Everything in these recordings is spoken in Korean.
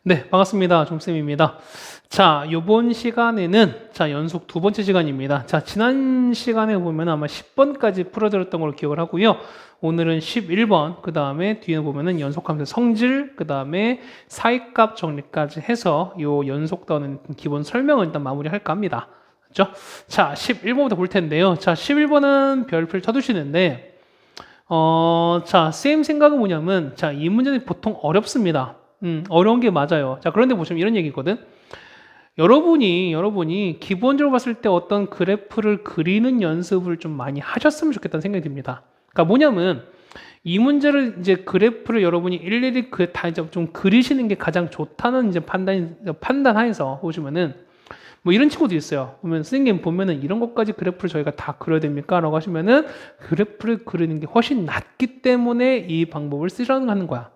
네, 반갑습니다. 종쌤입니다. 자, 요번 시간에는 연속 두 번째 시간입니다. 자, 지난 시간에 보면 아마 10번까지 풀어드렸던 걸로 기억을 하고요. 오늘은 11번, 그 다음에 뒤에 보면은 연속하면서 성질, 그 다음에 사이값 정리까지 해서 요 연속되는 기본 설명을 일단 마무리할까 합니다. 그렇죠? 자, 11번부터 볼 텐데요. 자, 11번은 별표를 쳐두시는데, 자, 쌤 생각은 뭐냐면, 자, 이 문제는 보통 어렵습니다. 어려운 게 맞아요. 자, 그런데 보시면 이런 얘기거든. 여러분이 기본적으로 봤을 때 어떤 그래프를 그리는 연습을 좀 많이 하셨으면 좋겠다는 생각이 듭니다. 그러니까 뭐냐면, 이 문제를 이제 그래프를 여러분이 일일이 다 이제 좀 그리시는 게 가장 좋다는 이제 판단하에서 보시면은, 뭐 이런 친구도 있어요. 보면 선생님 보면은 이런 것까지 그래프를 저희가 다 그려야 됩니까? 라고 하시면은 그래프를 그리는 게 훨씬 낫기 때문에 이 방법을 쓰라는 하는 거야.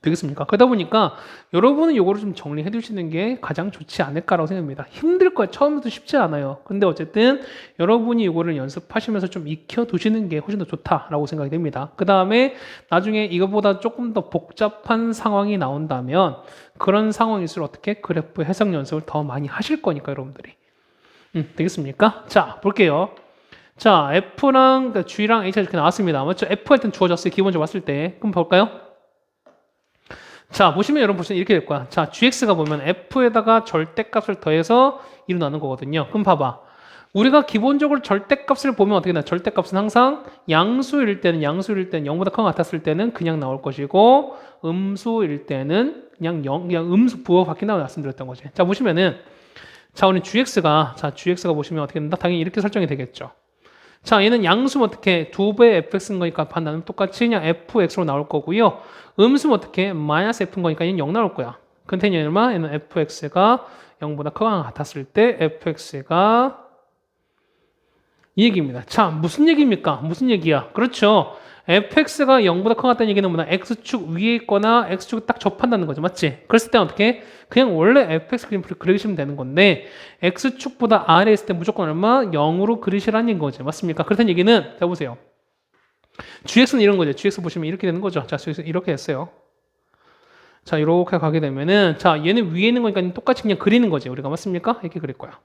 되겠습니까? 그러다 보니까 여러분은 요거를 좀 정리해 두시는 게 가장 좋지 않을까라고 생각합니다. 힘들 거예요. 처음부터 쉽지 않아요. 근데 어쨌든 여러분이 요거를 연습하시면서 좀 익혀 두시는 게 훨씬 더 좋다라고 생각이 됩니다. 그 다음에 나중에 이거보다 조금 더 복잡한 상황이 나온다면 그런 상황일수록 어떻게 그래프 해석 연습을 더 많이 하실 거니까 여러분들이. 되겠습니까? 자, 볼게요. 자, F랑 그러니까 G랑 H가 이렇게 나왔습니다. 맞죠? F가 일단 주어졌어요. 기본적으로 봤을 때. 그럼 볼까요? 자, 보시면 여러분 보시면 이렇게 될 거야. 자, gx가 보면 f에다가 절대값을 더해서 2로 나눈 거거든요. 그럼 봐봐. 우리가 기본적으로 절대값을 보면 어떻게 나와? 절대값은 항상 양수일 때는 0보다 큰 것 같았을 때는 그냥 나올 것이고 음수일 때는 그냥 음수 부호 바뀐다고 말씀드렸던 거지. 자, 보시면은 자, 우리 gx가 보시면 어떻게 된다? 당연히 이렇게 설정이 되겠죠. 자, 얘는 양수면 어떻게 2배 fx인 거니까 판단은 똑같이 그냥 fx로 나올 거고요. 음수면 어떻게 마이너스 f인 거니까 얘는 0 나올 거야. 근데 얘는 fx가 0보다 크거나 같았을 때 fx가 이 얘기입니다. 자, 무슨 얘기입니까? 무슨 얘기야? 그렇죠. fx가 0보다 크거나 같다는 얘기는 뭐냐? x축 위에 있거나 x축을 딱 접한다는 거죠. 맞지? 그랬을 때 어떻게? 그냥 원래 fx 그림표를 그리시면 되는 건데 x축보다 아래에 있을 때 무조건 얼마? 0으로 그리시라는 거죠. 맞습니까? 그렇다는 얘기는 자 보세요. gx는 이런 거죠. gx 보시면 이렇게 되는 거죠. 자, gx 이렇게 했어요. 자, 이렇게 가게 되면은 자, 얘는 위에 있는 거니까 똑같이 그냥 그리는 거지. 우리가 맞습니까? 이렇게 그릴 거야.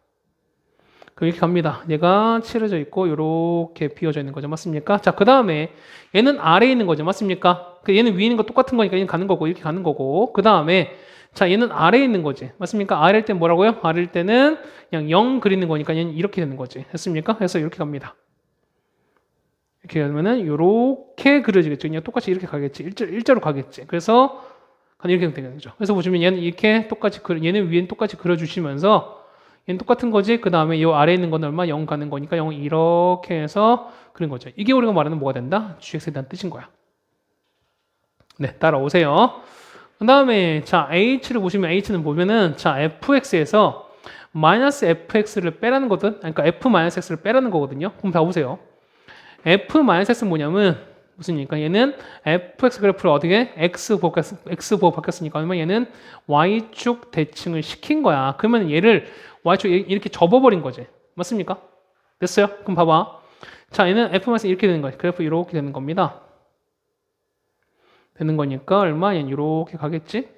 그럼 이렇게 갑니다. 얘가 칠해져 있고 이렇게 비워져 있는 거죠. 맞습니까? 자, 그 다음에 얘는 아래에 있는 거죠. 맞습니까? 얘는 위에 있는 거 똑같은 거니까 얘는 가는 거고 이렇게 가는 거고 그 다음에 자, 얘는 아래에 있는 거지. 맞습니까? 아래일 때 뭐라고요? 아래일 때는 그냥 0 그리는 거니까 얘는 이렇게 되는 거지. 됐습니까? 그래서 이렇게 갑니다. 이렇게 하면은 이렇게 그려지겠죠. 그냥 똑같이 이렇게 가겠지. 일자로 가겠지. 그래서 이렇게 되겠죠. 그래서 보시면 얘는 이렇게 똑같이 얘는 위엔 똑같이 그려주시면서 얘는 똑같은 거지. 그 다음에 이 아래에 있는 건 얼마? 0 가는 거니까 0 이렇게 해서 그린 거죠. 이게 우리가 말하는 뭐가 된다? gx에 대한 뜻인 거야. 네, 따라오세요. 그 다음에 자 h를 보시면 h는 보면은 자 fx에서 마이너스 fx를 빼라는 거든. 그러니까 f 마이너스 x를 빼라는 거거든요. 그럼 봐보세요. f 마이너스 x는 뭐냐면 무슨 얘기니까 얘는 fx 그래프를 어떻게 x 부호 바뀌었으니까 얼마 얘는 y축 대칭을 시킨 거야. 그러면 얘를 y축 이렇게 접어버린 거지. 맞습니까? 됐어요? 그럼 봐봐. 자, 얘는 f 마이너스 이렇게 되는 거야. 그래프 이렇게 되는 겁니다. 되는 거니까 얼마? 얘는 이렇게 가겠지?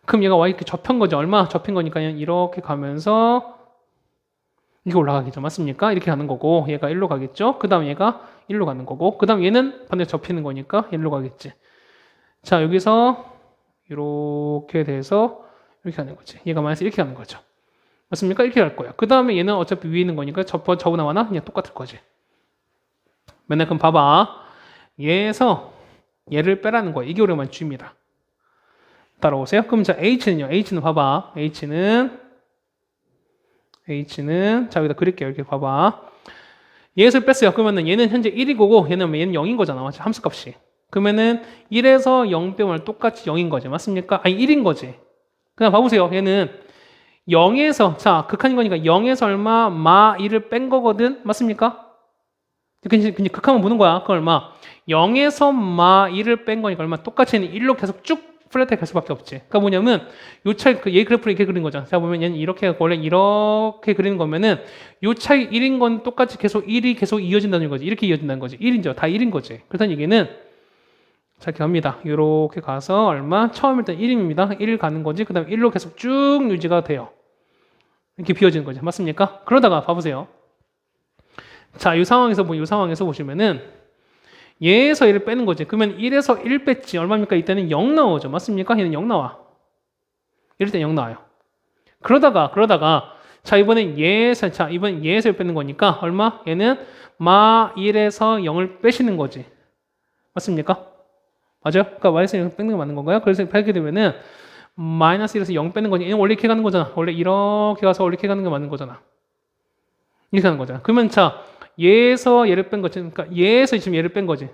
그럼 얘가 y 이렇게 접힌 거죠. 얼마? 접힌 거니까 얘는 이렇게 가면서 이게 올라가겠죠. 맞습니까? 이렇게 가는 거고 얘가 1로 가겠죠. 그 다음 얘가 1로 가는 거고 그 다음 얘는 반대로 접히는 거니까 1로 가겠지. 자, 여기서 이렇게 돼서 이렇게 가는 거지. 얘가 마이너스 이렇게 가는 거죠. 맞습니까? 이렇게 갈 거야. 그 다음에 얘는 어차피 위에 있는 거니까 저거 나와나? 그냥 똑같을 거지. 맨날 그럼 봐봐. 얘에서 얘를 빼라는 거야. 이게 우리가 G입니다. 따라오세요. 그럼 자 H는요. H는 봐봐. H는 자 여기다 그릴게요. 이렇게 봐봐. 얘에서 뺐어요. 그러면은 얘는 현재 1이고 얘는 0인 거잖아. 맞지? 함수값이. 그러면은 1에서 0 빼면 똑같이 0인 거지. 맞습니까? 아니 1인 거지. 그냥 봐보세요. 얘는 0에서 자 극한인 거니까 0에서 얼마? 마 1을 뺀 거거든. 맞습니까? 그냥 극한만 보는 거야. 그 얼마? 0에서 마 1을 뺀 거니까 얼마? 똑같이 얘는 1로 계속 쭉 플랫하게 갈 수밖에 없지. 그러니까 뭐냐면 요 차이 얘 그래프를 이렇게 그린 거잖아. 자 보면 얘는 이렇게 원래 이렇게 그리는 거면은 요 차이 1인 건 똑같이 계속 1이 계속 이어진다는 거지. 이렇게 이어진다는 거지. 1인죠. 다 1인 거지. 그렇다는 얘기는 자, 이렇게 갑니다. 이렇게 가서 얼마? 처음 일단 1입니다. 1 가는 거지. 그 다음에 1로 계속 쭉 유지가 돼요. 이렇게 비워지는 거죠. 맞습니까? 그러다가 봐보세요. 자, 이 상황에서 보시면은 얘에서 1을 빼는 거지. 그러면 1에서 1 뺐지. 얼마입니까? 이때는 0 나오죠. 맞습니까? 얘는 0 나와. 이럴 때 0 나와요. 그러다가 자, 이번엔 얘에서 1 빼는 거니까 얼마? 얘는 마 1에서 0을 빼시는 거지. 맞습니까? 맞아요? 그러니까 마이너스 0 빼는 게 맞는 건가요? 그래서 이렇게 되면은 마이너스 1에서 0 빼는 거니. 얘는 원래 이렇게 가는 거잖아. 원래 이렇게 가서 원래 이렇게 가는 게 맞는 거잖아. 이렇게 하는 거잖아. 그러면 자, 얘에서 얘를 뺀 거지. 그러니까 얘에서 지금 얘를 뺀 거지.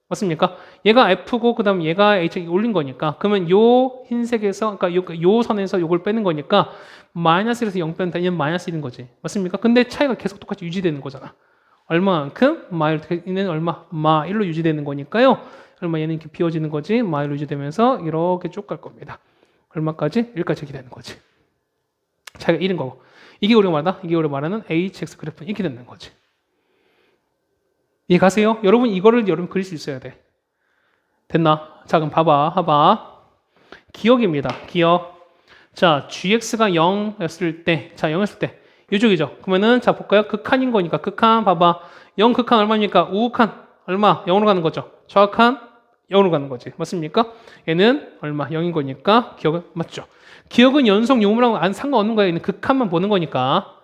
맞습니까? 얘가 F고 그다음 얘가 H에 올린 거니까. 그러면 요 흰색에서 그러니까 요 선에서 요걸 빼는 거니까 마이너스 1에서 0 빼면 얘는 마이너스 1인 거지. 맞습니까? 근데 차이가 계속 똑같이 유지되는 거잖아. 얼마만큼? 얘는 얼마? 마 1로 유지되는 거니까요. 얼마 얘는 이렇게 비워지는 거지. 마 1로 유지되면서 이렇게 쭉 갈 겁니다. 얼마까지? 1까지 이렇게 되는 거지. 차이가 1인 거고. 이게 우리가 말하는 HX 그래프는 이렇게 되는 거지. 이해 가세요? 여러분 이거를 그릴 수 있어야 돼. 됐나? 자, 그럼 봐봐. 기억입니다. 기억. 자, gx가 0였을 때, 자, 0였을 때, 이쪽이죠. 그러면은, 자, 볼까요? 극한인 거니까, 극한, 봐봐. 0 극한 얼마입니까? 우극한, 얼마? 0으로 가는 거죠. 정확한 0으로 가는 거지. 맞습니까? 얘는 얼마? 0인 거니까, 기억은 맞죠. 기억은 연속 요물하고 상관없는 거예요. 얘는 극한만 보는 거니까.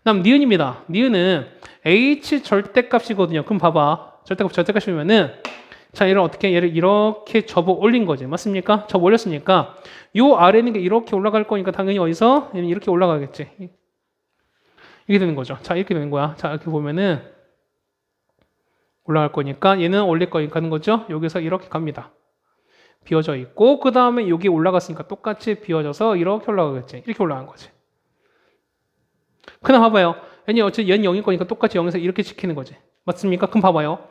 다음, 니은입니다. 니은은 h 절대값이거든요. 그럼 봐봐. 절대값이면은, 자, 얘를 이렇게 접어 올린 거지. 맞습니까? 접어 올렸으니까, 요 아래 있는 게 이렇게 올라갈 거니까 당연히 어디서? 얘는 이렇게 올라가겠지. 이렇게 되는 거죠. 자, 이렇게 되는 거야. 자, 이렇게 보면은, 올라갈 거니까, 얘는 올릴 거니까 하는 거죠. 여기서 이렇게 갑니다. 비워져 있고, 그 다음에 여기 올라갔으니까 똑같이 비워져서 이렇게 올라가겠지. 이렇게 올라간 거지. 그냥 봐봐요. 얘는 어차피 얘는 0일 거니까 똑같이 0에서 이렇게 지키는 거지. 맞습니까? 그럼 봐봐요.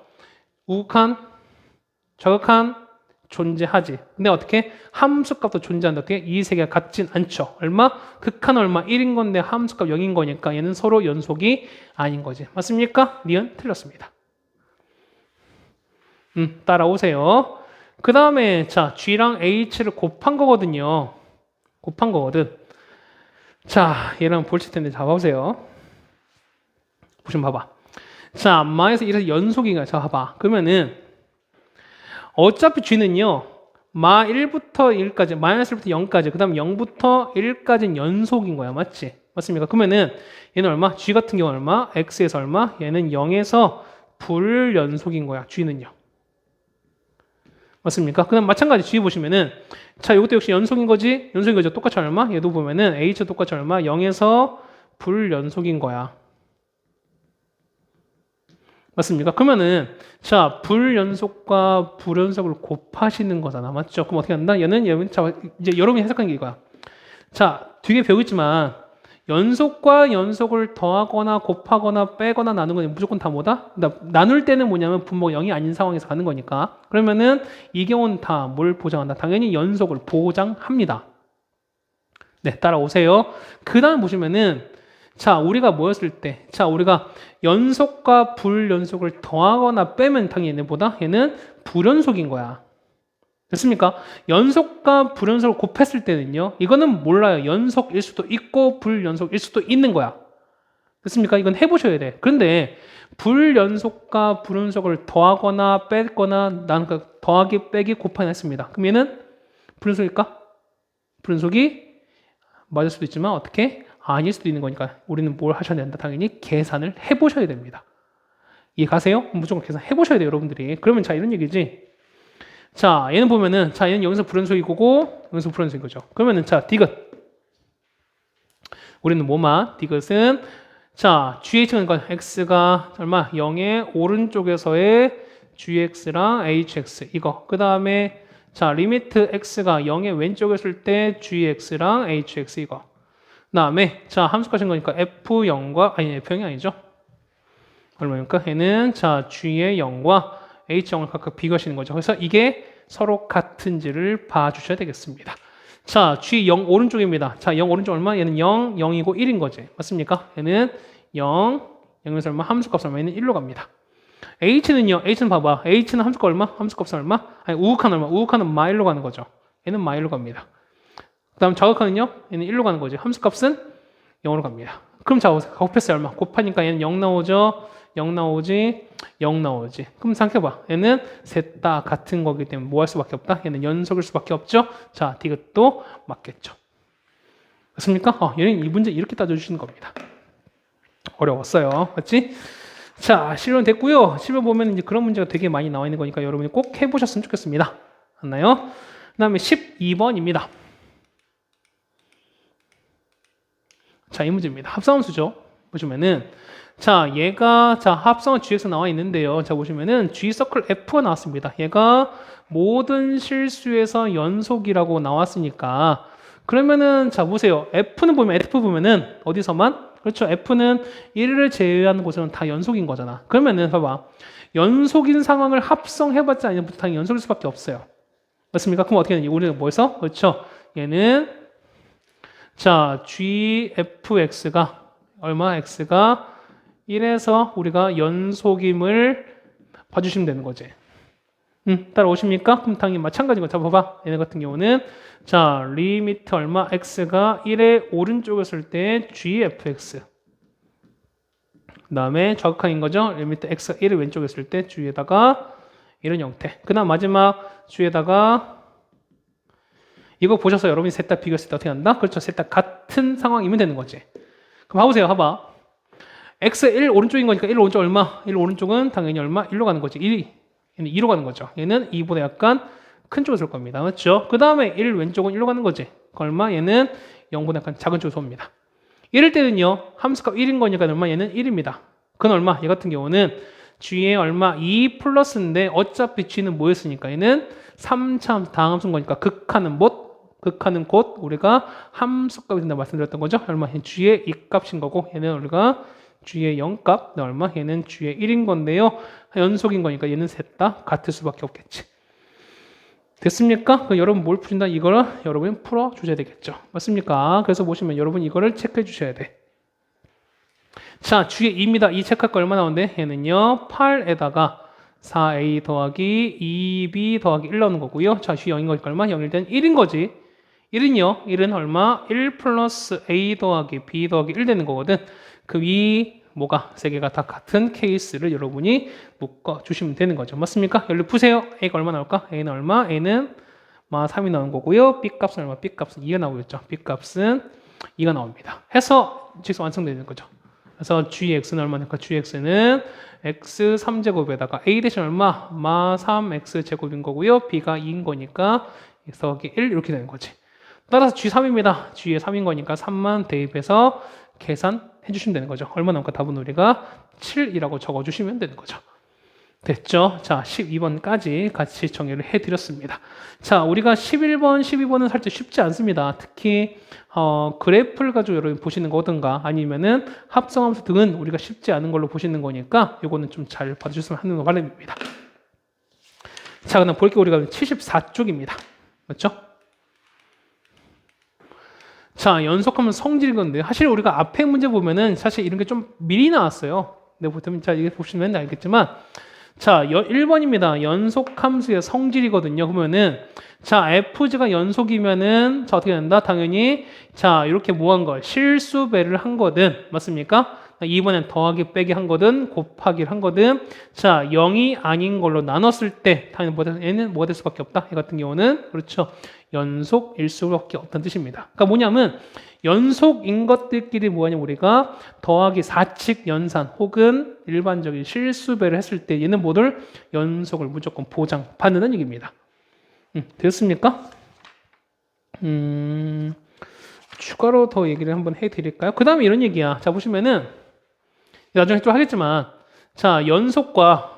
우극한, 저극한 존재하지. 근데 어떻게? 함수값도 존재한다. 어떻게? 이 세 개가 같진 않죠. 얼마? 극한 얼마? 1인 건데 함수값 0인 거니까 얘는 서로 연속이 아닌 거지. 맞습니까? 니은 틀렸습니다. 따라오세요. 그 다음에 자, G랑 H를 곱한 거거든요. 곱한 거거든. 자, 얘랑 볼칠 텐데 잡아보세요. 보시면 봐봐. 자, 마에서 1에서 연속인가? 자, 봐봐. 그러면은 어차피 G는요. 마 1부터 1까지, 마이너스 1부터 0까지, 그 다음 0부터 1까지는 연속인 거야. 맞지? 맞습니까? 그러면은 얘는 얼마? G 같은 경우는 얼마? X에서 얼마? 얘는 0에서 불연속인 거야. G는요. 맞습니까? 그 다음 마찬가지 G 보시면은 자, 이것도 역시 연속인 거지? 연속인 거죠. 똑같이 얼마? 얘도 보면은 H 똑같이 얼마? 0에서 불연속인 거야. 맞습니까? 그러면은 자, 불연속과 불연속을 곱하시는 거잖아. 맞죠? 그럼 어떻게 한다? 자, 이제 여러분이 해석한 게 이거야. 자, 뒤에 배우겠지만 연속과 연속을 더하거나 곱하거나 빼거나 나누는 건 무조건 다 뭐다? 나눌 때는 뭐냐면 분모가 0이 아닌 상황에서 가는 거니까. 그러면은 이 경우는 다 뭘 보장한다? 당연히 연속을 보장합니다. 네, 따라오세요. 그 다음 보시면은 자, 우리가 뭐였을 때? 자, 우리가 연속과 불연속을 더하거나 빼면 당연히 얘네보다 얘는 불연속인 거야. 됐습니까? 연속과 불연속을 곱했을 때는요. 이거는 몰라요. 연속일 수도 있고 불연속일 수도 있는 거야. 됐습니까? 이건 해보셔야 돼. 그런데 불연속과 불연속을 더하거나 뺐거나 더하기 빼기 곱하기 했습니다. 그럼 얘는 불연속일까? 불연속이 맞을 수도 있지만 어떻게? 아닐 수도 있는 거니까 우리는 뭘 하셔야 된다? 당연히 계산을 해보셔야 됩니다. 이해 가세요? 무조건 계산 해보셔야 돼요. 여러분들이. 그러면 자, 이런 얘기지. 자, 얘는 보면은, 자, 얘는 여기서 불연속이고, 여기서 불연속인 거죠. 그러면은, 자, 디귿. 우리는 뭐만? 디귿은, 자, GH는 X가 얼마? 0의 오른쪽에서의 GX랑 HX. 이거. 그 다음에, 자, 리미트 X가 0의 왼쪽에 있을 때 GX랑 HX. 이거. 그 다음에, 자, 함수까지인 거니까 F0과, F0이 아니죠. 얼마입니까? 얘는, 자, G의 0과 H0을 각각 비교하시는 거죠. 그래서 이게 서로 같은지를 봐주셔야 되겠습니다. 자, G0 오른쪽입니다. 자, 0 오른쪽 얼마? 얘는 0, 0이고 1인 거지. 맞습니까? 얘는 0, 0에서 얼마? 함수값 얼마? 얘는 1로 갑니다. H는 봐봐. H는 함수값 얼마? 함수값은 얼마? 아니, 우극한 얼마? 우극한은 마일로 가는 거죠. 얘는 마일로 갑니다. 그 다음 좌극한은요? 얘는 1로 가는 거죠. 함수값은 0으로 갑니다. 그럼 자, 곱했어요. 얼마? 곱하니까 얘는 0 나오죠? 0 나오지? 0 나오지. 그럼 생각해봐. 얘는 셋 다 같은 거기 때문에 뭐 할 수밖에 없다? 얘는 연속일 수밖에 없죠? 자, 디귿도 맞겠죠. 맞습니까? 얘는 이 문제 이렇게 따져주시는 겁니다. 어려웠어요. 맞지? 자, 실론 됐고요. 실론 보면 이제 그런 문제가 되게 많이 나와 있는 거니까 여러분이 꼭 해보셨으면 좋겠습니다. 맞나요? 그 다음에 12번입니다. 자, 이 문제입니다. 합성함수죠. 보시면은, 자, 얘가, 자, 합성은 gx 나와 있는데요. 자, 보시면은 g 서클 f가 나왔습니다. 얘가 모든 실수에서 연속이라고 나왔으니까, 그러면은, 자, 보세요. f는 보면, f 보면은, 어디서만? 그렇죠. f는 1을 제외하는 곳에는 다 연속인 거잖아. 그러면은, 봐봐. 연속인 상황을 합성해봤자 아니면 당연히 연속일 수밖에 없어요. 맞습니까? 그럼 어떻게 되냐? 우리는 뭐해서? 그렇죠. 얘는, 자, gfx가, 얼마? x가 1에서 우리가 연속임을 봐주시면 되는 거지. 따라오십니까? 그럼 당연히 마찬가지인 거 잡아봐. 얘네 같은 경우는 자, 리미트 얼마? x가 1의 오른쪽에 있을 때 gfx. 그 다음에 좌극한인 거죠. 리미트 x가 1의 왼쪽에 있을 때 g에다가 이런 형태. 그 다음 마지막 g에다가 이거 보셔서 여러분이 셋 다 비교했을 때 어떻게 한다? 그렇죠. 셋 다 같은 상황이면 되는 거지. 그럼 봐보세요. 봐봐. x 1 오른쪽인 거니까 1 오른쪽 얼마? 1 오른쪽은 당연히 얼마? 1로 가는 거지. 1, 얘는 2로 가는 거죠. 얘는 2보다 약간 큰 쪽으로 쏠 겁니다. 맞죠? 그 다음에 1 왼쪽은 1로 가는 거지. 얼마? 얘는 0보다 약간 작은 쪽으로 쏩니다. 이럴 때는요. 함수값 1인 거니까 얼마? 얘는 1입니다. 그건 얼마? 얘 같은 경우는 g에 얼마? 2 플러스인데 어차피 g는 뭐였으니까 얘는 3차 다함수인 거니까 극하는 곧 우리가 함수값이 된다고 말씀드렸던 거죠. 얼마? 얘는 g의 2값인 거고 얘는 우리가 g의 0값, 얼마? 얘는 g의 1인 건데요. 연속인 거니까 얘는 셋 다 같을 수밖에 없겠지. 됐습니까? 그럼 여러분 뭘 푸신다? 이거를 여러분이 풀어주셔야 되겠죠. 맞습니까? 그래서 보시면 여러분 이거를 체크해 주셔야 돼. 자, g의 2입니다. 2 체크할 거 얼마 나오는데? 얘는요, 8에다가 4a 더하기 2b 더하기 1 나오는 거고요. 자, g 0인 거니까 얼마? 0일 땐 1인 거지. 1은요, 1은 얼마? 1 플러스 a 더하기 b 더하기 1 되는 거거든. 그 위 뭐가 세 개가 다 같은 케이스를 여러분이 묶어 주시면 되는 거죠. 맞습니까? 여기 푸세요. a가 얼마 나올까? a는 얼마? a는 3이 나온 거고요. b 값은 얼마? b 값은 2가 나오겠죠. b 값은 2가 나옵니다. 해서 직선 완성되는 거죠. 그래서 gx는 얼마니까? gx는 x 3제곱에다가 a 대신 얼마? 3x 제곱인 거고요. b가 2인 거니까 x 더하기 1 이렇게 되는 거지. 따라서 g3입니다. g의 3인 거니까 3만 대입해서 계산해 주시면 되는 거죠. 얼마 나올까? 답은 우리가 7이라고 적어주시면 되는 거죠. 됐죠? 자, 12번까지 같이 정리를 해드렸습니다. 자, 우리가 11번, 12번은 살짝 쉽지 않습니다. 특히 그래프를 가지고 여러분 보시는 거든가 아니면은 합성함수 등은 우리가 쉽지 않은 걸로 보시는 거니까 이거는 좀 잘 봐주셨으면 하는 바람입니다. 자, 그다음 볼게 우리가 74쪽입니다. 맞죠? 자, 연속하면 성질인 건데 사실 우리가 앞에 문제 보면은 사실 이런 게 좀 미리 나왔어요. 네, 보통 자, 이게 보시면 알겠지만 자, 1번입니다. 연속함수의 성질이거든요. 그러면은 자, fg가 연속이면은 자, 어떻게 된다? 당연히 자, 이렇게 뭐 한 거? 실수배를 한 거든. 맞습니까? 2번엔 더하기 빼기 한 거든 곱하기를 한 거든 자 0이 아닌 걸로 나눴을 때 당연히 얘는 뭐가 될 수밖에 없다. 얘 같은 경우는 그렇죠. 연속일 수밖에 없다는 뜻입니다. 그러니까 뭐냐면 연속인 것들끼리 뭐냐면 우리가 더하기 사칙 연산 혹은 일반적인 실수배를 했을 때 얘는 뭐를 연속을 무조건 보장받는 얘기입니다. 됐습니까? 추가로 더 얘기를 한번 해드릴까요? 그 다음에 이런 얘기야. 자, 보시면은 나중에 좀 하겠지만 자, 연속과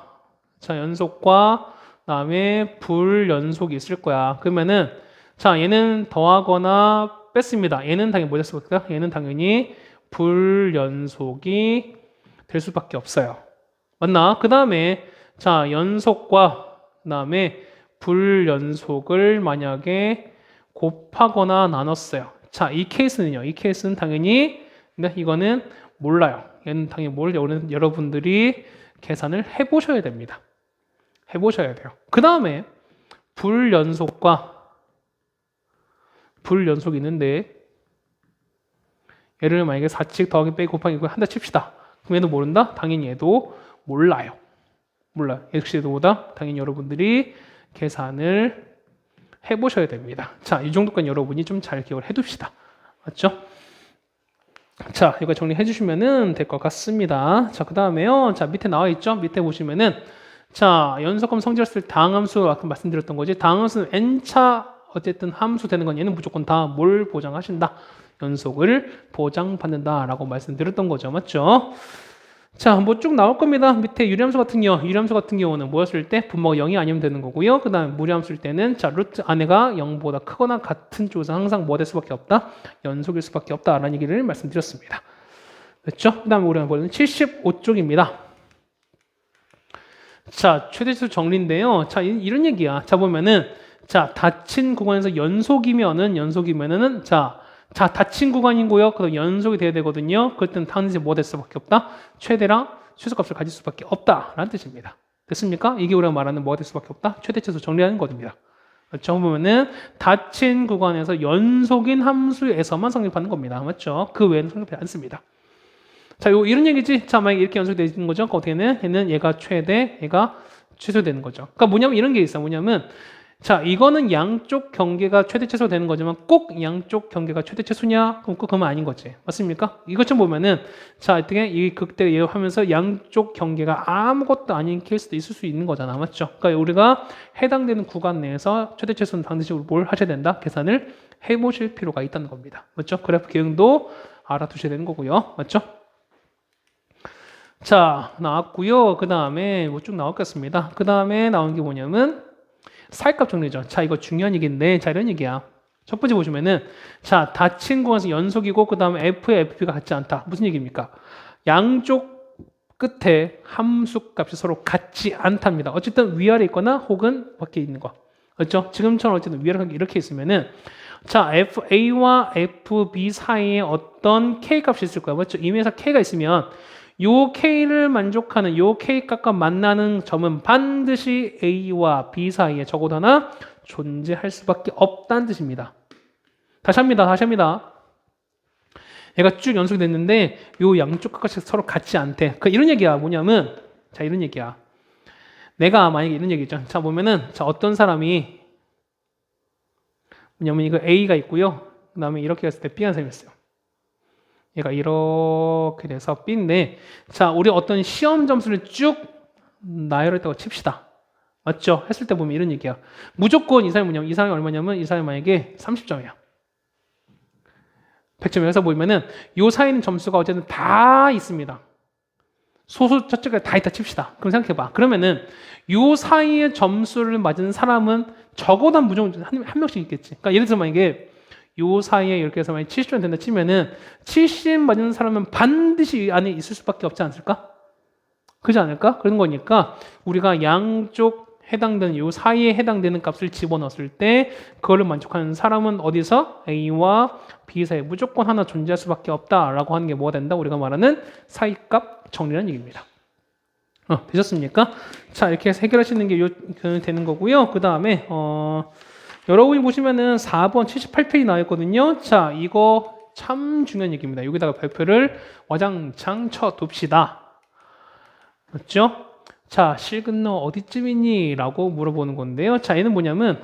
그다음에 불연속이 있을 거야. 그러면은 자, 얘는 더하거나 뺐습니다. 얘는 당연히 뭐 됐을까? 얘는 당연히 불연속이 될 수밖에 없어요. 맞나? 그 다음에 자, 연속과 그다음에 불연속을 만약에 곱하거나 나눴어요. 자, 이 케이스는요. 이 케이스는 당연히 근데 이거는 몰라요. 얘는 당연히 여러분들이 계산을 해보셔야 됩니다. 해보셔야 돼요. 그 다음에 불연속이 있는데 얘를 만약에 4칙 더하기 빼기 곱하기 이거 한다 칩시다. 그럼 얘도 모른다? 당연히 얘도 몰라요. 역시 얘도보다 당연히 여러분들이 계산을 해보셔야 됩니다. 자, 이 정도까지 여러분이 좀 잘 기억을 해둡시다. 맞죠? 자, 이거 정리해 주시면은 될 것 같습니다. 자, 그 다음에요. 자, 밑에 나와 있죠? 밑에 보시면은 자, 연속함 성질했을 때 다항함수 아까 말씀드렸던 거지. 다항함수는 n차 어쨌든 함수 되는 건 얘는 무조건 다 뭘 보장하신다? 연속을 보장받는다라고 말씀드렸던 거죠. 맞죠? 자, 뭐 쭉 나올 겁니다. 밑에 유리함수 같은 경우는 뭐였을 때 분모가 0이 아니면 되는 거고요. 그 다음에 무리함수일 때는 자, 루트 안에가 0보다 크거나 같은 쪽에서 항상 뭐 될 수밖에 없다? 연속일 수밖에 없다라는 얘기를 말씀드렸습니다. 됐죠? 그 다음에 우리가 보는 75쪽입니다. 자, 최대치수 정리인데요. 자, 이런 얘기야. 자, 보면은 자, 닫힌 구간에서 연속이면은 자, 닫힌 구간이고요. 그럼 연속이 돼야 되거든요. 그럴 때는 당연히 뭐 될 수밖에 없다? 최대랑 최소값을 가질 수밖에 없다라는 뜻입니다. 됐습니까? 이게 우리가 말하는 뭐가 될 수밖에 없다? 최대치수 정리하는 겁니다. 그렇죠? 보면은 닫힌 구간에서 연속인 함수에서만 성립하는 겁니다. 맞죠? 그 외에는 성립하지 않습니다. 자, 이런 얘기지. 자, 만약에 이렇게 연속되어 있는 거죠. 어떻게는 얘는 얘가 최대, 얘가 최소되는 거죠. 그러니까 뭐냐면 이런 게 있어. 뭐냐면 자, 이거는 양쪽 경계가 최대 최소 되는 거지만 꼭 양쪽 경계가 최대 최소냐? 그러면 아닌 거지. 맞습니까? 이것 좀 보면은 자, 어떻게 이 극대 예하면서 양쪽 경계가 아무것도 아닌 케이스도 있을 수 있는 거잖아. 맞죠? 그러니까 우리가 해당되는 구간 내에서 최대 최소는 반드시 뭘 하셔야 된다? 계산을 해 보실 필요가 있다는 겁니다. 맞죠? 그래프 기능도 알아두셔야 되는 거고요. 맞죠? 자, 나왔고요. 그 다음에 뭐 쭉 나왔겠습니다. 그 다음에 나온 게 뭐냐면 사이값 정리죠. 자, 이거 중요한 얘기인데, 자, 이런 얘기야. 첫 번째 보시면은, 자, 닫힌 구간에서 연속이고, 그 다음에 F의 FP가 같지 않다. 무슨 얘기입니까? 양쪽 끝에 함수 값이 서로 같지 않답니다. 어쨌든 위아래 있거나 혹은 밖에 있는 거. 그렇죠? 지금처럼 어쨌든 위아래 이렇게 있으면은, 자, FA와 FB 사이에 어떤 K 값이 있을 거야. 맞죠? 이면에서 K가 있으면, 요 K를 만족하는 요 K 값과 만나는 점은 반드시 A와 B 사이에 적어도 하나 존재할 수밖에 없다는 뜻입니다. 다시 합니다. 얘가 쭉 연속이 됐는데 요 양쪽 값이 서로 같지 않대. 이런 얘기야. 뭐냐면 자, 이런 얘기야. 내가 만약에 이런 얘기죠. 자, 보면은 자, 어떤 사람이 뭐냐면 이거 A가 있고요. 그 다음에 이렇게 했을 때 B가 생겼어요. 얘가 이렇게 돼서 B인데 자, 우리 어떤 시험 점수를 쭉 나열했다고 칩시다. 맞죠? 했을 때 보면 이런 얘기야. 무조건 이 사람이 뭐냐면 이 사람이 얼마냐면 이 사람이 만약에 30점이야. 100점에서 보면은 요 사이는 점수가 어쨌든 다 있습니다. 소수 첫째가 다 있다 칩시다. 그럼 생각해봐. 그러면은 요 사이에 점수를 맞은 사람은 적어도 무조건 한 명씩 있겠지. 그러니까 예를 들어서 만약에 요 사이에 이렇게 해서 만약 70점 된다 치면은 70 맞는 사람은 반드시 이 안에 있을 수밖에 없지 않을까? 그렇지 않을까? 그런 거니까 우리가 양쪽 해당되는 요 사이에 해당되는 값을 집어넣었을 때 그거를 만족하는 사람은 어디서 A와 B 사이에 무조건 하나 존재할 수밖에 없다라고 하는 게 뭐가 된다? 우리가 말하는 사이값 정리라는 얘기입니다. 되셨습니까? 자, 이렇게 해서 해결하시는 게 되는 거고요. 그 다음에 여러분이 보시면은 4번 78페이지 나와있거든요. 자, 이거 참 중요한 얘기입니다. 여기다가 발표를 와장창 쳐둡시다. 맞죠? 자, 실근 너 어디쯤이니? 라고 물어보는 건데요. 자, 얘는 뭐냐면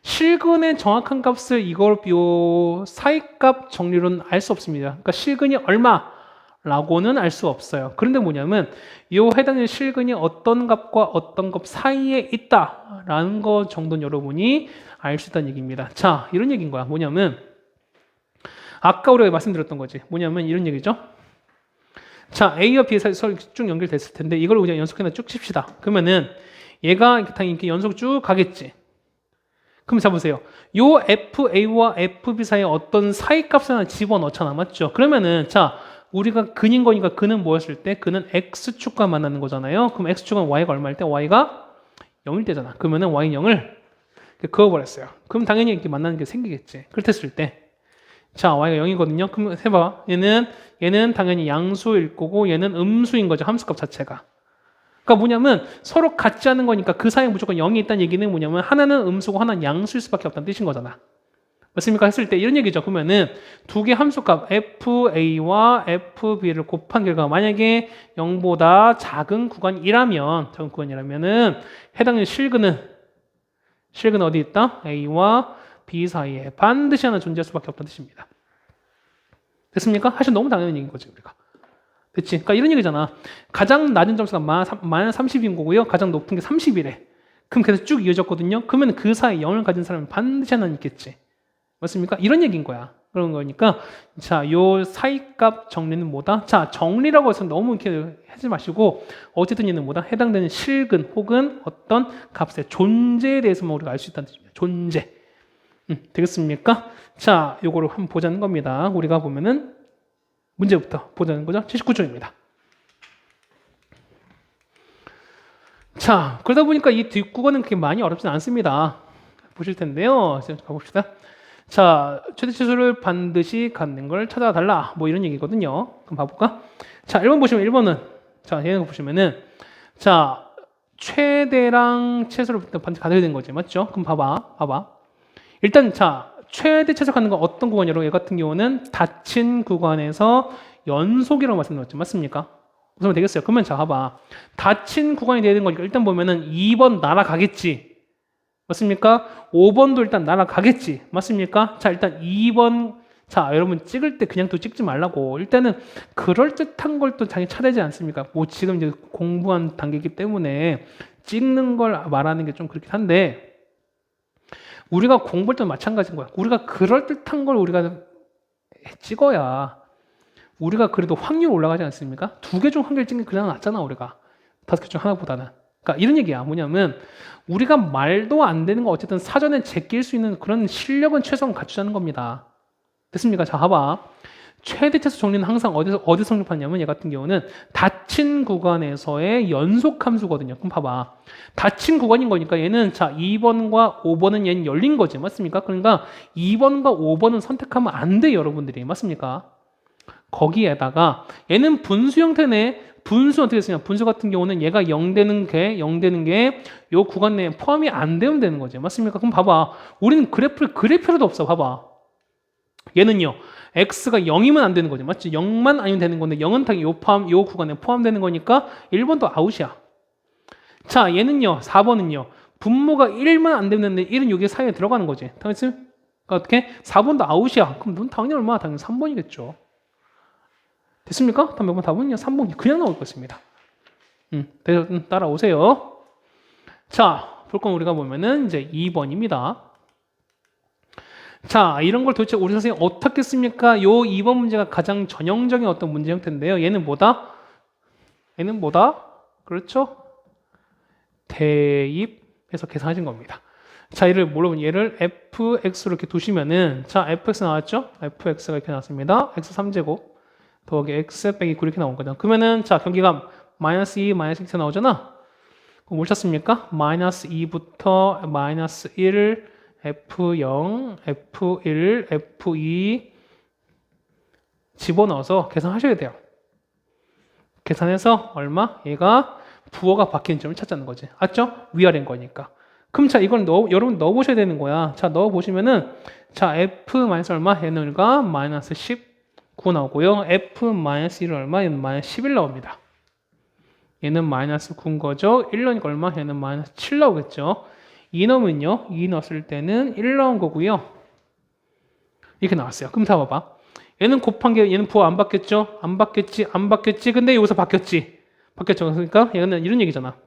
실근의 정확한 값을 요 사이값 정리로는 알 수 없습니다. 그러니까 실근이 얼마라고는 알 수 없어요. 그런데 뭐냐면 요 해당되는 실근이 어떤 값과 어떤 값 사이에 있다라는 거 정도는 여러분이 알 수 있다는 얘기입니다. 자, 이런 얘기인 거야. 뭐냐면 아까 우리가 말씀드렸던 거지. 뭐냐면 이런 얘기죠. 자, A와 B의 사이 쭉 연결됐을 텐데 이걸 그냥 연속해서 쭉 칩시다. 그러면은 얘가 당연히 이렇게 연속 쭉 가겠지. 그럼 잡으세요. 요 FA와 FB 사이에 어떤 사이값을 하나 집어넣잖아. 맞죠? 그러면은 자, 우리가 근인 거니까 근은 뭐였을 때? 근은 X축과 만나는 거잖아요. 그럼 X축은 Y가 얼마일 때? Y가 0일 때잖아. 그러면은 Y는 0을 그어버렸어요. 그럼 당연히 이렇게 만나는 게 생기겠지. 그렇댔을 때 자, y가 0이거든요. 그럼 해봐. 얘는 당연히 양수일 거고 얘는 음수인 거죠. 함수값 자체가. 그러니까 뭐냐면 서로 같지 않은 거니까 그 사이에 무조건 0이 있다는 얘기는 뭐냐면 하나는 음수고 하나는 양수일 수밖에 없다는 뜻인 거잖아. 맞습니까? 했을 때 이런 얘기죠. 그러면은 두 개 함수값 FA와 FB를 곱한 결과 만약에 0보다 작은 구간이라면은 해당하는 실근은 어디 있다? A와 B 사이에 반드시 하나 존재할 수밖에 없다는 뜻입니다. 됐습니까? 사실 너무 당연한 얘기인 거지 우리가. 됐지? 그러니까 이런 얘기잖아. 가장 낮은 점수가 마이너스 30인 거고요. 가장 높은 게 30이래. 그럼 계속 쭉 이어졌거든요. 그러면 그 사이에 0을 가진 사람은 반드시 하나 있겠지. 맞습니까? 이런 얘기인 거야. 그런 거니까 자, 요 사이값 정리는 뭐다? 자, 정리라고 해서 너무 이렇게 하지 마시고 어쨌든 얘는 뭐다? 해당되는 실근 혹은 어떤 값의 존재에 대해서만 우리가 알 수 있다는 뜻입니다. 존재. 되겠습니까? 자, 요거를 한번 보자는 겁니다. 우리가 보면은 문제부터 보자는 거죠. 79쪽입니다. 자, 그러다 보니까 이 뒷구간은 그렇게 많이 어렵진 않습니다. 보실 텐데요. 가봅시다. 자, 최대치수를 반드시 갖는 걸 찾아달라. 뭐 이런 얘기거든요. 그럼 봐볼까? 자, 1번 보시면 1번은 자, 얘는 보시면은 자, 최대랑 최소를 반드시 가져야 되는 거지. 맞죠? 그럼 봐봐. 일단 자, 최대 최소 갖는 건 어떤 구간이라고? 얘 같은 경우는 닫힌 구간에서 연속이라고 말씀드렸죠. 맞습니까? 그러면 되겠어요. 그러면 자, 봐봐. 닫힌 구간이 되는 거니까 일단 보면은 2번 날아가겠지. 맞습니까? 5번도 일단 날아가겠지. 맞습니까? 자, 일단 2번. 자, 여러분 찍을 때 그냥 또 찍지 말라고. 일단은 그럴듯한 걸 또 자기 찾아야지 않습니까? 뭐 지금 이제 공부한 단계이기 때문에 찍는 걸 말하는 게 좀 그렇긴 한데 우리가 공부할 때는 마찬가지인 거야. 우리가 그럴듯한 걸 우리가 찍어야 우리가 그래도 확률 올라가지 않습니까? 2개 중 한 개를 찍는 게 그냥 낫잖아, 우리가. 5개 중 하나보다는. 그러니까 이런 얘기야. 뭐냐면 우리가 말도 안 되는 거 어쨌든 사전에 제낄 수 있는 그런 실력은 최소한 갖추자는 겁니다. 됐습니까? 자, 봐봐. 최대 최소 정리는 항상 어디서 성립하냐면 얘 같은 경우는 닫힌 구간에서의 연속 함수거든요. 그럼 봐봐. 닫힌 구간인 거니까 얘는 자 2번과 5번은 얘는 열린 거지. 맞습니까? 그러니까 2번과 5번은 선택하면 안 돼, 여러분들이. 맞습니까? 거기에다가 얘는 분수 형태네. 분수 어떻게 쓰냐? 분수 같은 경우는 얘가 0 되는 게 요 구간 내에 포함이 안 되면 되는 거지. 맞습니까? 그럼 봐봐. 우리는 그래프를 그릴 필요도 없어. 봐봐. 얘는요. x가 0이면 안 되는 거지. 맞지? 0만 아니면 되는 건데 0은 당연히 요 구간에 포함되는 거니까 1번도 아웃이야. 자, 얘는요. 4번은요. 분모가 1만 안 되는데 1은 여기 사이에 들어가는 거지. 당연히 그러니까 어떻게? 4번도 아웃이야. 그럼 넌 당연히 얼마나? 당연히 3번이겠죠. 됐습니까? 다음 몇번 답은요? 3번이 그냥 나올 것입니다. 따라오세요. 자, 볼 건 우리가 보면은 이제 2번입니다. 자, 이런 걸 도대체 우리 선생님 어떻게 씁니까? 요 2번 문제가 가장 전형적인 어떤 문제 형태인데요. 얘는 뭐다? 그렇죠? 대입해서 계산하신 겁니다. 자, 얘를 물어보면 얘를 fx로 이렇게 두시면은 자, fx 나왔죠? fx가 이렇게 나왔습니다. x 3제곱 더하기 x 빼기 9 이렇게 나온 거죠. 그러면은 자, 경기가 마이너스 2, 마이너스 2 나오잖아. 그럼 뭘 찾습니까? 마이너스 2부터 마이너스 1, F0, F1, F2 집어넣어서 계산하셔야 돼요. 계산해서 얼마? 얘가 부호가 바뀌는 점을 찾자는 거지. 맞죠? 위아래인 거니까. 그럼 자, 이걸 여러분 넣어보셔야 되는 거야. 자, 넣어보시면은 자, F 마이너스 얼마? 얘는가 마이너스 19 나오고요. F 마이너스 1은 얼마? 얘는 마이너스 11 나옵니다. 얘는 마이너스 9인 거죠. 1 넣으니까 얼마? 얘는 마이너스 7 나오겠죠. 2 넣으면요. 2 넣었을 때는 1 나온 거고요. 이렇게 나왔어요. 그럼 다 봐봐. 얘는 곱한 게 얘는 부호 안 바뀌었죠? 안 바뀌었지. 근데 여기서 바뀌었지. 바뀌었죠. 그러니까 얘는 이런 얘기잖아.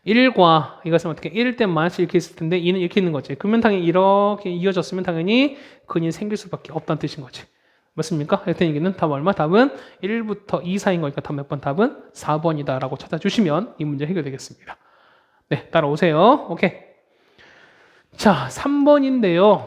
1과 이것은 어떻게 1일 때 마이너스 이렇게 있을 텐데 2는 이렇게 있는 거지. 그러면 당연히 이렇게 이어졌으면 당연히 근이 생길 수밖에 없다는 뜻인 거지. 맞습니까? 하여튼 얘기는 답 얼마? 답은 1부터 2 사이인 거니까 답 몇 번? 답은 4번이다 라고 찾아주시면 이 문제 해결되겠습니다. 네, 따라오세요. 오케이. 자, 3번인데요.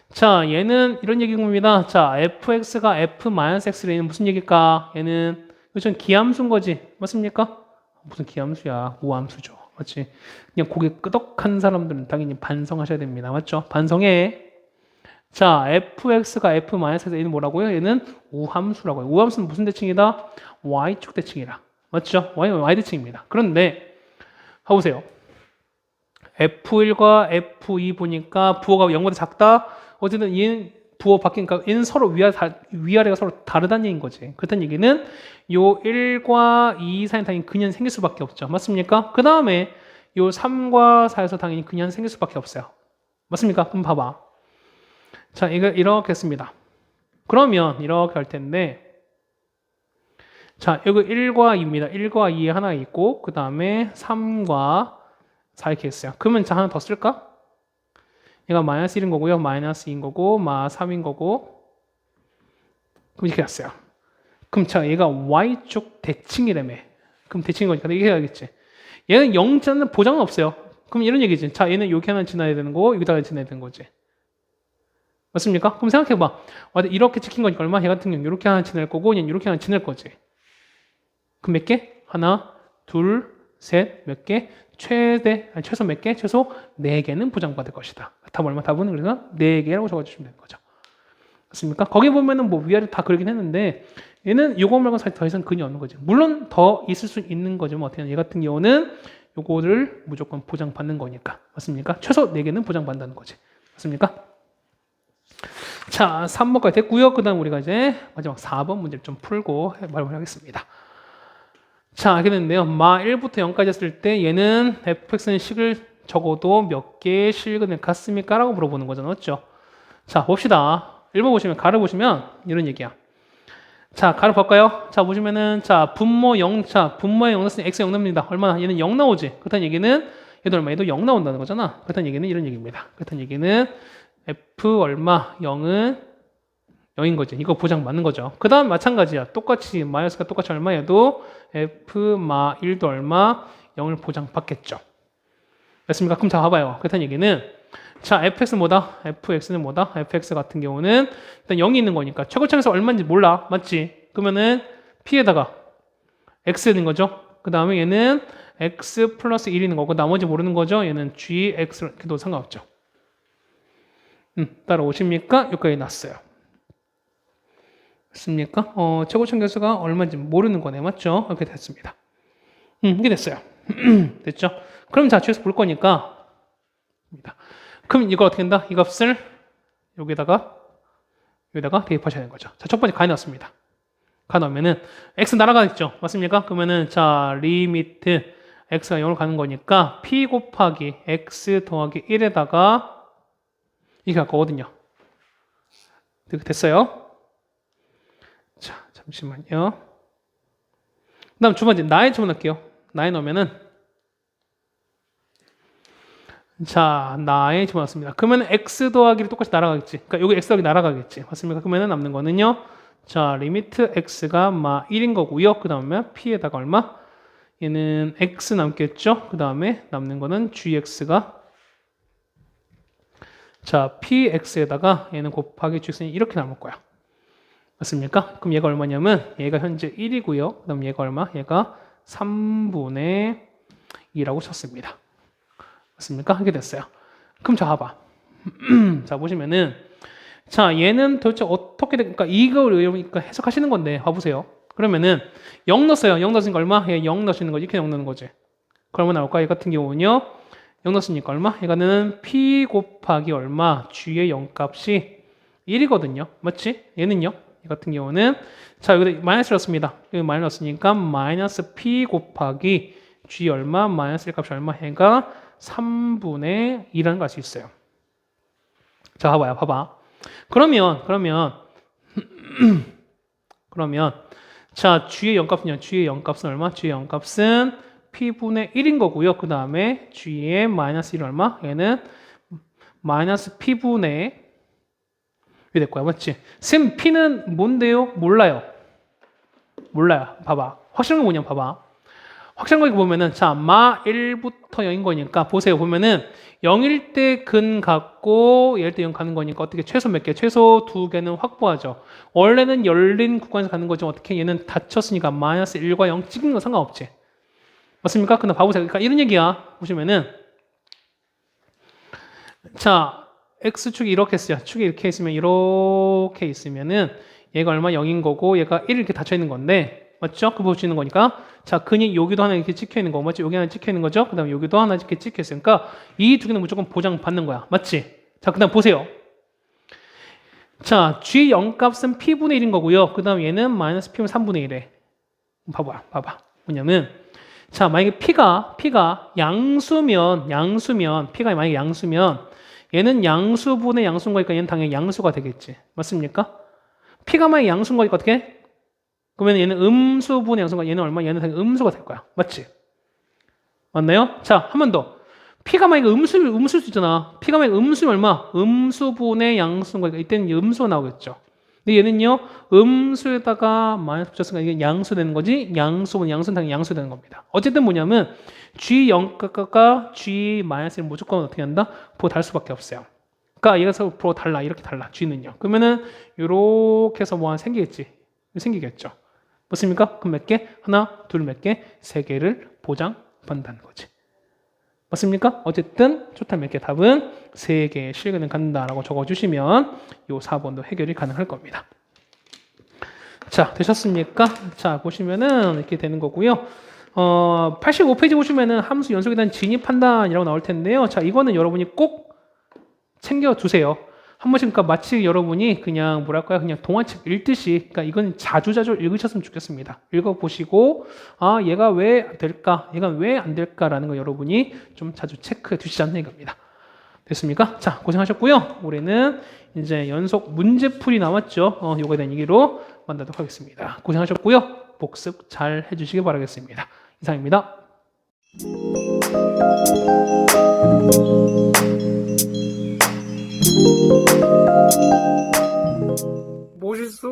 자, 얘는 이런 얘기인 겁니다. 자, fx가 f-x를 얘는 무슨 얘기일까? 얘는 이건 기함수인 거지. 맞습니까? 무슨 기함수야. 우함수죠. 맞지? 그냥 고개 끄덕한 사람들은 당연히 반성하셔야 됩니다. 맞죠? 반성해. 자, fx가 f-에서 얘는 뭐라고요? 얘는 우함수라고요. 우함수는 무슨 대칭이다? y축 대칭이라. 맞죠? y 대칭입니다. 그런데 봐보세요. f1과 f2 보니까 부호가 0보다 작다? 어쨌든 얘는 부호 바뀌니까 얘는 서로 위아래가 서로 다르다는 얘기인 거지. 그렇다는 얘기는 요 1과 2 사이에 당연히 근연 생길 수밖에 없죠. 맞습니까? 그 다음에 요 3과 4에서 당연히 근연 생길 수밖에 없어요. 맞습니까? 그럼 봐봐. 자, 이거 이렇게 했습니다. 그러면 이렇게 할 텐데, 자, 여기 1과 2입니다. 1과 2에 하나 있고, 그 다음에 3과 4 이렇게 했어요. 그러면 자, 하나 더 쓸까? 얘가 마이너스 1인 거고요. 마이너스 2인 거고, 3인 거고. 그럼 이렇게 했어요. 그럼 자, 얘가 Y축 대칭이라며. 그럼 대칭인 거니까 이렇게 해야겠지. 얘는 0자는 보장은 없어요. 그럼 이런 얘기지. 자, 얘는 여기 하나 지나야 되는 거고, 여기다가 지나야 되는 거지. 맞습니까? 그럼 생각해봐. 이렇게 찍힌 거니까 얼마? 얘 같은 경우는 이렇게 하나 지날 거고, 얘는 이렇게 하나 지날 거지. 그럼 몇 개? 하나, 둘, 셋, 몇 개? 최소 몇 개? 최소 4개는 보장받을 것이다. 답 얼마? 답은 그래서 4개라고 적어주시면 되는 거죠. 맞습니까? 거기 보면은 뭐 위아래 다 그러긴 했는데, 얘는 요거 말고 사실 더 이상 근이 없는 거지. 물론 더 있을 수 있는 거지만 어떻게 하냐. 얘 같은 경우는 요거를 무조건 보장받는 거니까. 맞습니까? 최소 4개는 보장받는다는 거지. 맞습니까? 자, 3번까지 됐고요. 그 다음 우리가 이제 마지막 4번 문제를 좀 풀고 말을 하겠습니다. 자, 이렇게 됐는데요. 1부터 0까지 했을 때 얘는 fx는 식을 적어도 몇 개의 실근을 갖습니까? 라고 물어보는 거잖아요. 맞죠? 자, 봅시다. 1번 보시면, 가를 보시면 이런 얘기야. 자, 가를 볼까요? 자, 보시면은, 자, 분모 0, 자, 분모에 0 넣었으니 x 0 나옵니다. 얼마나? 얘는 0 나오지? 그렇다는 얘기는 얘도 얼마? 얘도 0 나온다는 거잖아. 그렇다는 얘기는 이런 얘기입니다. 그렇다는 얘기는 f 얼마? 0은 0인 거지. 이거 보장 맞는 거죠. 그 다음 마찬가지야. 똑같이 마이너스가 똑같이 얼마여도 f 1도 얼마? 0을 보장받겠죠. 됐습니까? 그럼 자 봐봐요. 그렇다는 얘기는 자 fx는 뭐다? fx는 뭐다? fx 같은 경우는 일단 0이 있는 거니까 최고점에서 얼마인지 몰라. 맞지? 그러면은 p에다가 x 는 거죠. 그 다음에 얘는 x 플러스 1이 있는 거고 나머지 모르는 거죠. 얘는 gx 이렇게 도 상관없죠. 따라오십니까? 여기까지 났어요. 됐습니까? 최고점 개수가 얼마인지 모르는 거네. 맞죠? 이렇게 됐습니다. 이게 됐어요. 됐죠? 그럼 자, 뒤에서 볼 거니까. 그럼 이거 어떻게 된다? 이 값을 여기다가 대입하셔야 되는 거죠. 자, 첫 번째 가에 넣었습니다. 가 넣으면은 x 날아가겠죠? 맞습니까? 그러면은 자, 리미트 x가 0으로 가는 거니까 p 곱하기 x 더하기 1에다가 이게 갈 거거든요. 이렇게 됐어요. 자, 잠시만요. 그 다음 두 번째, 나에 집어넣을게요. 나에 넣으면은, 자, 나에 집어넣습니다. 그러면 x 더하기를 똑같이 날아가겠지. 그러니까 여기 x 더하기 날아가겠지. 맞습니까? 그러면 남는 거는요. 자, 리미트 x가 1인 거고요. 그 다음에 p에다가 얼마? 얘는 x 남겠죠. 그 다음에 남는 거는 gx가 자, px에다가 얘는 곱하기 gx는 이렇게 남을 거야. 맞습니까? 그럼 얘가 얼마냐면 얘가 현재 1이고요. 그 다음 얘가 얼마? 얘가 3분의 2라고 쳤습니다. 맞습니까? 하게 됐어요. 그럼 자, 봐봐. 자, 보시면은 자, 얘는 도대체 어떻게 될까? 이걸 그러니까 해석하시는 건데 봐보세요. 그러면은 0 넣었어요. 0 넣었으니까 얼마? 얘 0 넣으시는 거지. 이렇게 0 넣는 거지. 그러면 나올까? 얘 같은 경우는요. 0 넣었으니까 얼마? 얘가는 p 곱하기 얼마? g의 0값이 1이거든요. 맞지? 얘는요. 이 같은 경우는 자 여기다 마이너스 넣었습니다. 여기 마이너스 넣었으니까 마이너스 p 곱하기 g 얼마? 마이너스 1 값이 얼마? 얘가 3분의 2라는 걸 알 수 있어요. 자 봐봐. 그러면 자 g의 0값은요. g의 0값은 얼마? g의 0값은 p분의 1인 거고요. 그 다음에 g의 마이너스 1 얼마? 얘는 마이너스 p분의 이렇게 될 거야. 맞지? 쌤 p는 뭔데요? 몰라요. 봐봐. 확실한 거 뭐냐 봐봐. 확실한 거 보면은 자 1부터 0인 거니까 보세요. 보면은 0일 때 근 갖고 0일 때 0 가는 거니까 어떻게 최소 몇 개? 최소 2개는 확보하죠. 원래는 열린 구간에서 가는 거지 어떻게 얘는 닫혔으니까 마이너스 1과 0 찍는 건 상관없지. 맞습니까? 그럼 봐보세요. 그러니까 이런 얘기야. 보시면은 자, x축이 이렇게 있어요. 축이 이렇게 있으면은 얘가 얼마 0인 거고 얘가 1 이렇게 닫혀 있는 건데 맞죠? 그 볼 수 있는 거니까 자, 근이 여기도 하나 이렇게 찍혀 있는 거 맞죠? 여기 하나 찍혀 있는 거죠? 그 다음에 여기도 하나 이렇게 찍혀 있으니까 이 두 개는 무조건 보장받는 거야. 맞지? 자, 그 다음 보세요. 자, G0 값은 P분의 1인 거고요. 그 다음 얘는 마이너스 P면 3분의 1에. 봐봐. 뭐냐면, 자, 만약에 P가 양수면, P가 만약에 양수면, 얘는 양수분의 양수인 거니까 얘는 당연히 양수가 되겠지. 맞습니까? P가 만약에 양수인 거니까 어떻게? 그러면 얘는 음수분의 양수인 거니까 얘는 얼마? 얘는 당연히 음수가 될 거야. 맞지? 맞나요? 자, 한 번 더. P가 만약에 음수일 수 있잖아. P가 만약에 음수면 얼마? 음수분의 양수인 거니까 이때는 음수가 나오겠죠. 근데 얘는요, 음수에다가 마이너스 붙였으니까 이게 양수 되는 거지, 양수는 당연히 양수 되는 겁니다. 어쨌든 뭐냐면, G0값과 G-1을 무조건 어떻게 한다? 부호 달 수밖에 없어요. 그러니까 얘가 부호 달라, 이렇게 달라, G는요. 그러면은, 요렇게 해서 뭐 하나 생기겠죠. 맞습니까? 그럼 몇 개? 하나, 둘, 몇 개? 세 개를 보장받는다는 거지. 맞습니까? 어쨌든 토탈 몇 개 답은 3개의 실근을 갖는다라고 적어주시면 이 4번도 해결이 가능할 겁니다. 자, 되셨습니까? 자, 보시면은 이렇게 되는 거고요. 85페이지 보시면은 함수 연속에 대한 진입 판단이라고 나올 텐데요. 자, 이거는 여러분이 꼭 챙겨두세요. 한 번씩 그러니까 마치 여러분이 그냥 뭐랄까요, 그냥 동화책 읽듯이, 그러니까 이건 자주 읽으셨으면 좋겠습니다. 읽어보시고 아 얘가 왜 될까, 얘가 왜 안 될까라는 거 여러분이 좀 자주 체크해 두시자는 얘기입니다. 됐습니까? 자, 고생하셨고요. 올해는 이제 연속 문제풀이 나왔죠. 요거에 대한 얘기로 만나도록 하겠습니다. 고생하셨고요. 복습 잘 해주시기 바라겠습니다. 이상입니다. 멋있어.